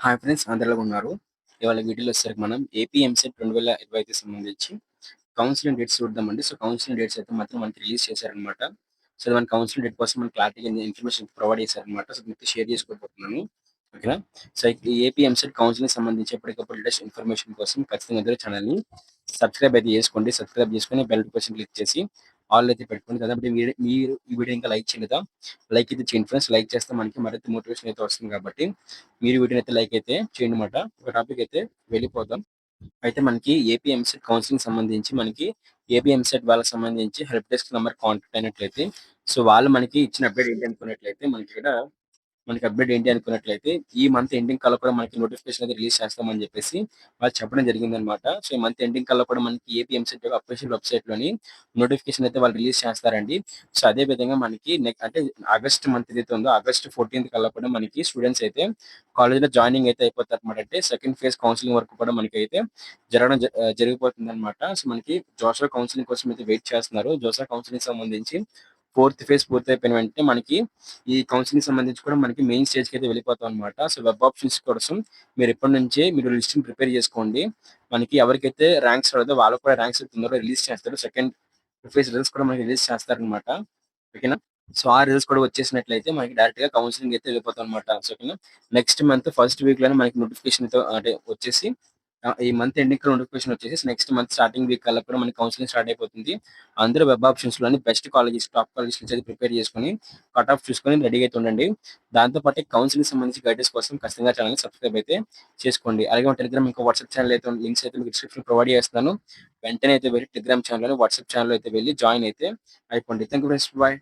Hi friends అందరూ ఎలా ఉన్నారు? ఇవాళ వీడియోలో వచ్చేసరికి మనం ఏపీ ఎంసెట్ 2025కి సంబంధించి కౌన్సెలింగ్ డేట్స్ చూద్దామండి. సో, కౌన్సెలింగ్ డేట్స్ అయితే మాత్రం మనకి రిలీజ్ చేశారనమాట. సో, మన కౌన్సెలింగ్ డేట్ కోసం మనకి క్లారిటీగా ఇన్ఫర్మేషన్ ప్రొవైడ్ చేశారనమాట. సో, మీతో షేర్ చేసుకోబోతున్నాను. ఓకేనా? సో, ఈ ఏపీ ఎంసెట్ కౌన్సెలింగ్ సంబంధించి ఎప్పటికప్పుడు లేటెస్ట్ ఇన్ఫర్మేషన్ కోసం ఖచ్చితంగా అందరూ ఛానల్‌ని సబ్స్క్రైబ్ అయితే చేసుకోండి. సబ్స్క్రైబ్ చేసుకొని బెల్ నోటిఫికేషన్ క్లిక్ చేసి ఆల్ అయితే పెట్టుకోండి. కాబట్టి మీరు ఈ వీడియో ఇంకా లైక్ చేయలేదా? లైక్ అయితే చేయండి ఫ్రెండ్స్. లైక్ చేస్తే మనకి మరింత మోటివేషన్ అయితే వస్తుంది కాబట్టి మీరు వీడియోనైతే లైక్ అయితే చేయండి మాట. ఒక టాపిక్ అయితే వెళ్ళిపోదాం. అయితే మనకి ఏపీ ఎంసెట్ కౌన్సెలింగ్ సంబంధించి మనకి ఏపీ ఎంసెట్ వాళ్ళకి సంబంధించి హెల్ప్ డెస్క్ నంబర్ కాంటాక్ట్ అయినట్లయితే సో, వాళ్ళు మనకి ఇచ్చిన అప్డేట్ ఏంటి అనుకున్నట్లయితే మనకిక్కడ మనకి అప్డేట్ ఏంటి అనుకున్నట్లయితే, ఈ మంత్ ఎండింగ్ కల్లా కూడా మనకి నోటిఫికేషన్ అయితే రిలీజ్ చేస్తామని చెప్పేసి వాళ్ళు చెప్పడం జరిగిందనమాట. సో, ఈ మంత్ ఎండింగ్ కల్లా కూడా మనకి ఏపీ ఎంసెట్ యొక్క అఫీషియల్ వెబ్‌సైట్‌లోని నోటిఫికేషన్ అయితే వాళ్ళు రిలీజ్ చేస్తారండి. సో, అదే విధంగా మనకి అంటే ఆగస్ట్ మంత్ ఏదైతే ఉందో ఆగస్ట్ 14థ్ కల్లా కూడా మనకి స్టూడెంట్స్ అయితే కాలేజ్‌లో జాయినింగ్ అయితే అయిపోతారనమాట. అంటే సెకండ్ ఫేజ్ కౌన్సెలింగ్ వరకు కూడా మనకైతే జరిగిపోతుందనమాట. సో, మనకి జోషా కౌన్సెలింగ్ కోసం అయితే వెయిట్ చేస్తున్నారు. జోషా కౌన్సెలింగ్ సంబంధించి ఫోర్త్ ఫేజ్ పూర్తయిపోయిన వెంటనే మనకి ఈ కౌన్సెలింగ్ సంబంధించి కూడా మనకి మెయిన్ స్టేజ్‌కయితే వెళ్ళిపోతాం అనమాట. సో, వెబ్ ఆప్షన్స్ కోసం మీరు ఇప్పటి నుంచే మీరు లిస్ట్‌ని ప్రిపేర్ చేసుకోండి. మనకి ఎవరికైతే ర్యాంక్స్ రాలేదో వాళ్ళకి కూడా ర్యాంక్స్ తొందరగా రిలీజ్ చేస్తారు. సెకండ్ ఫేజ్ రిజల్ట్స్ కూడా మనకి రిలీజ్ చేస్తారనమాట. ఓకేనా? సో, ఆ రిజల్ట్స్ కూడా వచ్చేసినట్లయితే మనకి డైరెక్ట్‌గా కౌన్సెలింగ్ అయితే వెళ్ళిపోతాం అనమాట. సో, ఓకేనా? నెక్స్ట్ మంత్ ఫస్ట్ వీక్‌లోనే మనకి నోటిఫికేషన్‌తో అంటే వచ్చేసి ఈ మంత్ ఎండింగ్‌కి నోటిఫికేషన్ వచ్చేసి నెక్స్ట్ మంత్ స్టార్టింగ్ వీక్ కల్లా కూడా మనకి కౌన్సెలింగ్ స్టార్ట్ అయిపోతుంది. అందరూ వెబ్ ఆప్షన్స్‌లోని బెస్ట్ కాలేజెస్, టాప్ కాలేజెస్ నుంచి అయితే ప్రిపేర్ చేసుకొని, కట్ ఆఫ్ చూసుకొని రెడీగా అయితే ఉండండి. దాంతో పాటు కౌన్సెలింగ్ సంబంధించి గైడెన్స్ కోసం ఖచ్చితంగా ఛానెల్‌ని సబ్స్క్రైబ్ అయితే చేసుకోండి. అలాగే మన టెలిగ్రామ్ ఇంకా వాట్సాప్ ఛానెల్ అయితే లింక్స్ అయితే మీకు డిస్క్రిప్షన్‌లో ప్రొవైడ్ చేస్తున్నాను. వెంటనే అయితే వెళ్లి టెలిగ్రామ్ ఛానెల్‌లోని, వాట్సాప్ ఛానెల్‌లో అయితే వెళ్లి జాయిన్ అయితే అయిపోండి. Thank you friends. బాయ్.